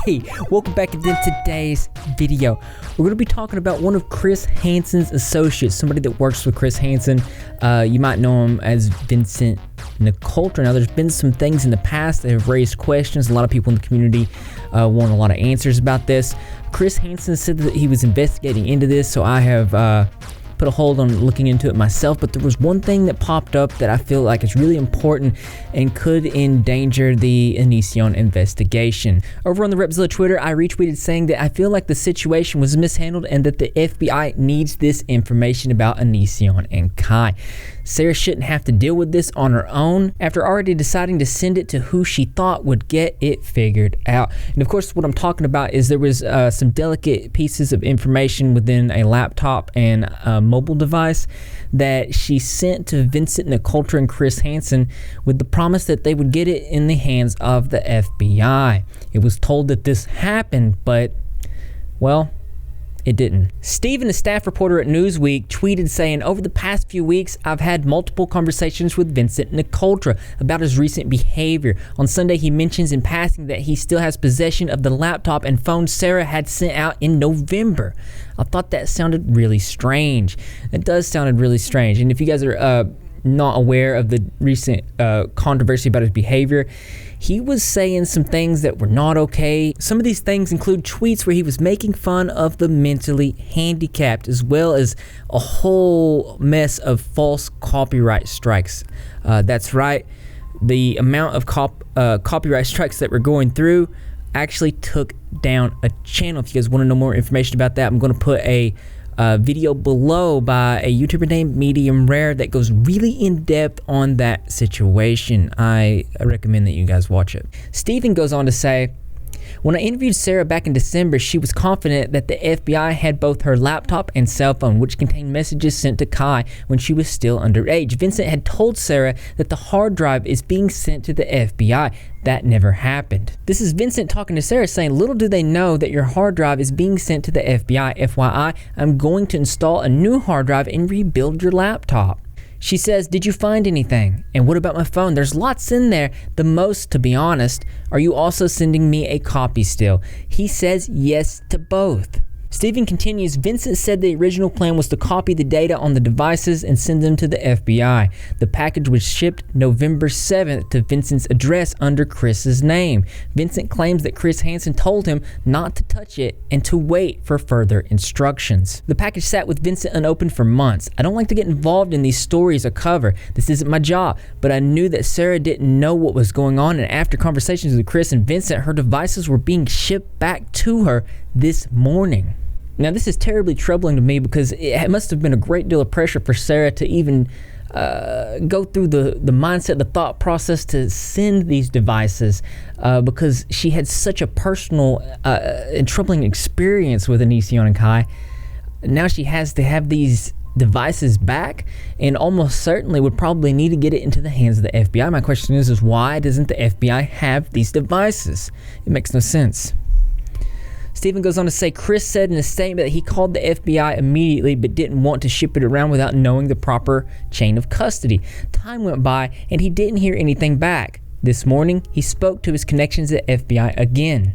Hey, welcome back into today's video. We're going to be talking about one of Chris Hansen's associates, somebody that works with Chris Hansen. You might know him as Vincent Nicotra. Now, there's been some things in the past that have raised questions. A lot of people in the community want a lot of answers about this. Chris Hansen said that he was investigating into this, so I have put a hold on looking into it myself, but there was one thing that popped up that I feel like is really important and could endanger the Onision investigation. Over on the Repzilla Twitter, I retweeted saying that I feel like the situation was mishandled and that the FBI needs this information about Onision and Kai. Sarah shouldn't have to deal with this on her own after already deciding to send it to who she thought would get it figured out. And of course, what I'm talking about is there was some delicate pieces of information within a laptop and a mobile device that she sent to Vincent Nicotra and Chris Hansen with the promise that they would get it in the hands of the FBI. It was told that this happened, but, well, it didn't. Steven, a staff reporter at Newsweek, tweeted saying, "Over the past few weeks, I've had multiple conversations with Vincent Nicotra about his recent behavior. On Sunday, he mentions in passing that he still has possession of the laptop and phone Sarah had sent out in November." I thought that sounded really strange. It does sound really strange. And if you guys are not aware of the recent controversy about his behavior, he was saying some things that were not okay. Some of these things include tweets where he was making fun of the mentally handicapped, as well as a whole mess of false copyright strikes. That's right, the amount of copyright strikes that we're going through actually took down a channel. If you guys want to know more information about that, I'm going to put a video below by a YouTuber named Medium Rare that goes really in depth on that situation. I recommend that you guys watch it. Steven goes on to say, "When I interviewed Sarah back in December, she was confident that the FBI had both her laptop and cell phone, which contained messages sent to Kai when she was still underage. Vincent had told Sarah that the hard drive is being sent to the FBI. That never happened." This is Vincent talking to Sarah saying, "Little do they know that your hard drive is being sent to the FBI. FYI, I'm going to install a new hard drive and rebuild your laptop." She says, "Did you find anything? And what about my phone? There's lots in there, the most, to be honest. Are you also sending me a copy still?" He says yes to both. Steven continues, "Vincent said the original plan was to copy the data on the devices and send them to the FBI. The package was shipped November 7th to Vincent's address under Chris's name. Vincent claims that Chris Hansen told him not to touch it and to wait for further instructions. The package sat with Vincent unopened for months. I don't like to get involved in these stories or cover. This isn't my job, but I knew that Sarah didn't know what was going on, and after conversations with Chris and Vincent, her devices were being shipped back to her this morning." Now, this is terribly troubling to me because it must have been a great deal of pressure for Sarah to even go through the mindset, the thought process to send these devices because she had such a personal and troubling experience with Onision and Kai. Now she has to have these devices back and almost certainly would probably need to get it into the hands of the FBI. My question is why doesn't the FBI have these devices? It makes no sense. Steven goes on to say, "Chris said in a statement that he called the FBI immediately but didn't want to ship it around without knowing the proper chain of custody. Time went by and he didn't hear anything back. This morning, he spoke to his connections at FBI again."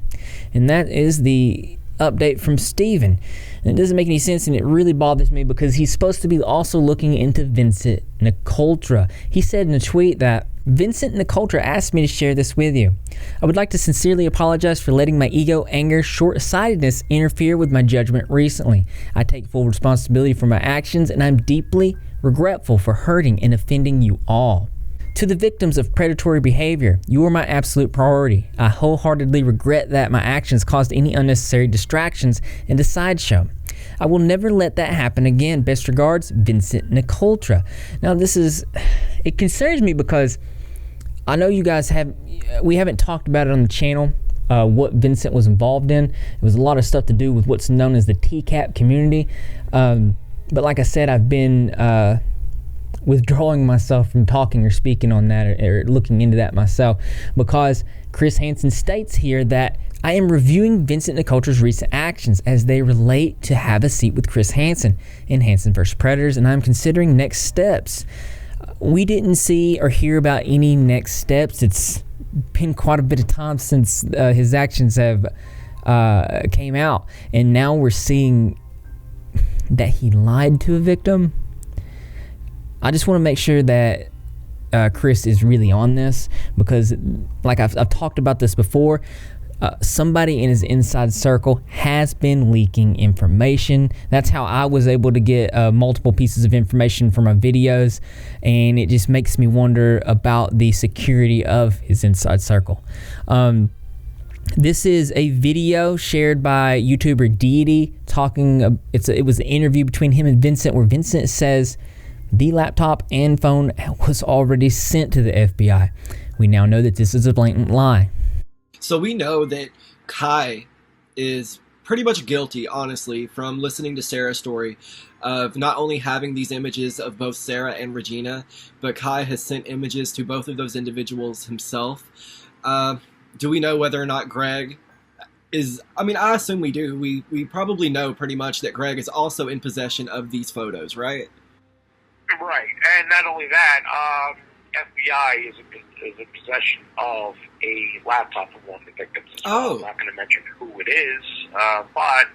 And that is the update from Steven. And it doesn't make any sense, and it really bothers me because he's supposed to be also looking into Vincent Nicotra. He said in a tweet that, "Vincent Nicotra asked me to share this with you. I would like to sincerely apologize for letting my ego, anger, short-sightedness interfere with my judgment recently. I take full responsibility for my actions, and I'm deeply regretful for hurting and offending you all. To the victims of predatory behavior, you are my absolute priority. I wholeheartedly regret that my actions caused any unnecessary distractions and a sideshow. I will never let that happen again. Best regards, Vincent Nicotra." Now, it concerns me because I know you guys we haven't talked about it on the channel, what Vincent was involved in. It was a lot of stuff to do with what's known as the TCAP community. But like I said, I've been withdrawing myself from talking or speaking on that or looking into that myself because Chris Hansen states here that I am reviewing Vincent Nicotra's recent actions as they relate to Have a Seat with Chris Hansen in Hansen vs. Predators, and I'm considering next steps. We didn't see or hear about any next steps. It's been quite a bit of time since his actions have came out, and now we're seeing that he lied to a victim. I just want to make sure that Chris is really on this, because like I've talked about this before, somebody in his inside circle has been leaking information. That's how I was able to get multiple pieces of information from my videos, and it just makes me wonder about the security of his inside circle. This is a video shared by YouTuber Deity talking. It was an interview between him and Vincent, where Vincent says the laptop and phone was already sent to the FBI. We now know that this is a blatant lie. So we know that Kai is pretty much guilty, honestly, from listening to Sarah's story, of not only having these images of both Sarah and Regina, but Kai has sent images to both of those individuals himself. Do we know whether or not Greg is... I mean, I assume we do. We probably know pretty much that Greg is also in possession of these photos, right? Right, and not only that, FBI is in possession of a laptop of one of the victims as well. I'm not going to mention who it is, but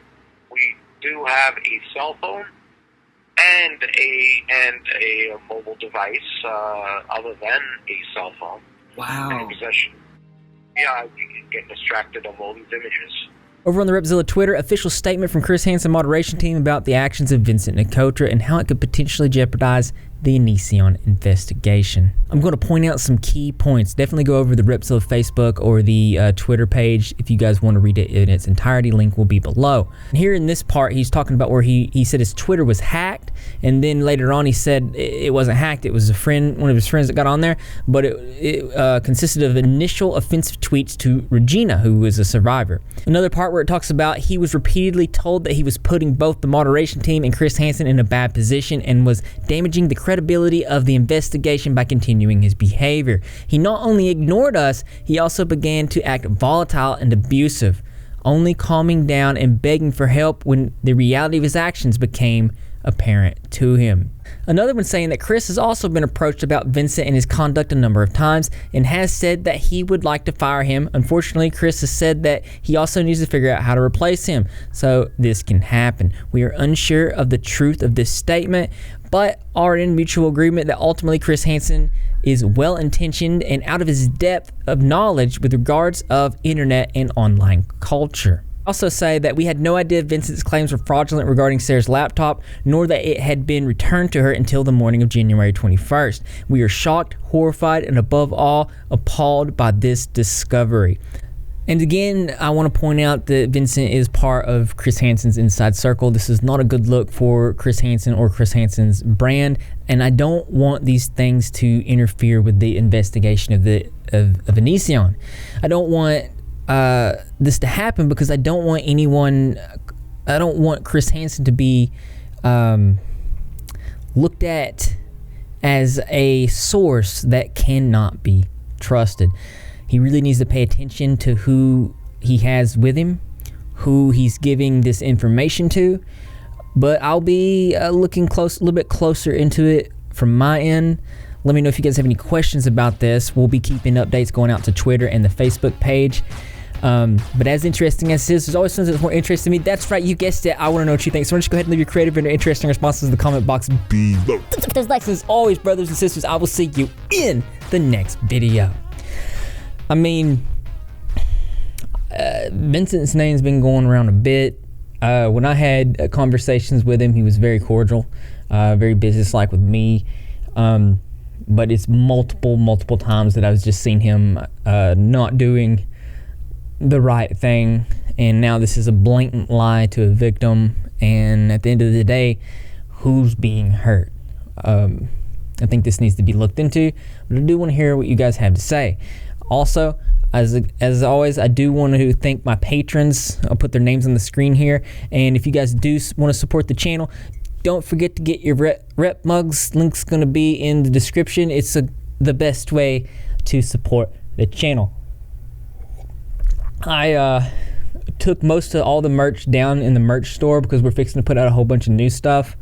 we do have a cell phone and a mobile device other than a cell phone. Wow. In possession. Yeah, you can get distracted on all these images. Over on the Repzilla Twitter, official statement from Chris Hansen moderation team about the actions of Vincent Nicotra and how it could potentially jeopardize the Onision investigation. I'm going to point out some key points. Definitely go over the Repzilla Facebook or the Twitter page if you guys want to read it in its entirety. Link will be below. And here in this part, he's talking about where he said his Twitter was hacked, and then later on he said it wasn't hacked. It was a friend, one of his friends that got on there, but it consisted of initial offensive tweets to Regina, who was a survivor. Another part where it talks about he was repeatedly told that he was putting both the moderation team and Chris Hansen in a bad position and was damaging the credibility of the investigation by continuing his behavior. He not only ignored us, he also began to act volatile and abusive, only calming down and begging for help when the reality of his actions became apparent to him. Another one saying that Chris has also been approached about Vincent and his conduct a number of times and has said that he would like to fire him. Unfortunately, Chris has said that he also needs to figure out how to replace him, so this can happen. We are unsure of the truth of this statement, but are in mutual agreement that ultimately Chris Hansen is well-intentioned and out of his depth of knowledge with regards of internet and online culture. Also say that we had no idea Vincent's claims were fraudulent regarding Sarah's laptop, nor that it had been returned to her until the morning of January 21st. We are shocked, horrified, and above all, appalled by this discovery. And again, I want to point out that Vincent is part of Chris Hansen's inside circle. This is not a good look for Chris Hansen or Chris Hansen's brand, and I don't want these things to interfere with the investigation of Onision. I don't want this to happen because I don't want Chris Hansen to be looked at as a source that cannot be trusted. He really needs to pay attention to who he has with him, who he's giving this information to. But I'll be looking a little bit closer into it from my end. Let me know if you guys have any questions about this. We'll be keeping updates going out to Twitter and the Facebook page. But as interesting as it is, there's always something that's more interesting to me. That's right, you guessed it. I want to know what you think. So why don't you go ahead and leave your creative and interesting responses in the comment box below. Those likes, as always, brothers and sisters, I will see you in the next video. I mean, Vincent's name's been going around a bit. When I had conversations with him, he was very cordial, very businesslike with me. But it's multiple times that I was just seeing him not doing the right thing, and now this is a blatant lie to a victim, and at the end of the day, who's being hurt? I think this needs to be looked into, but I do want to hear what you guys have to say. Also, as always, I do want to thank my patrons. I'll put their names on the screen here, and if you guys do want to support the channel, don't forget to get your rep mugs. Link's going to be in the description. It's the best way to support the channel. I took most of all the merch down in the merch store because we're fixing to put out a whole bunch of new stuff.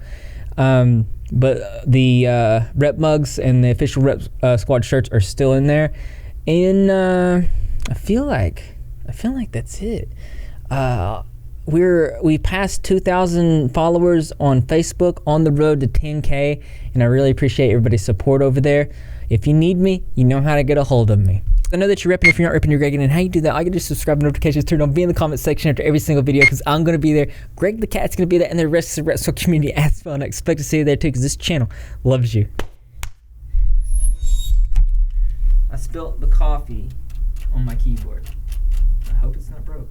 But the rep mugs and the official rep squad shirts are still in there. And I feel like that's it. we passed 2,000 followers on Facebook, on the road to 10K, and I really appreciate everybody's support over there. If you need me, you know how to get a hold of me. I know that you're repping. If you're not repping, you're Greg, and how you do that, all you do is subscribe, notifications turned on, be in the comment section after every single video, because I'm going to be there. Greg the Cat's going to be there, and the rest of the wrestling community as well, and I expect to see you there too, because this channel loves you. I spilt the coffee on my keyboard. I hope it's not broke.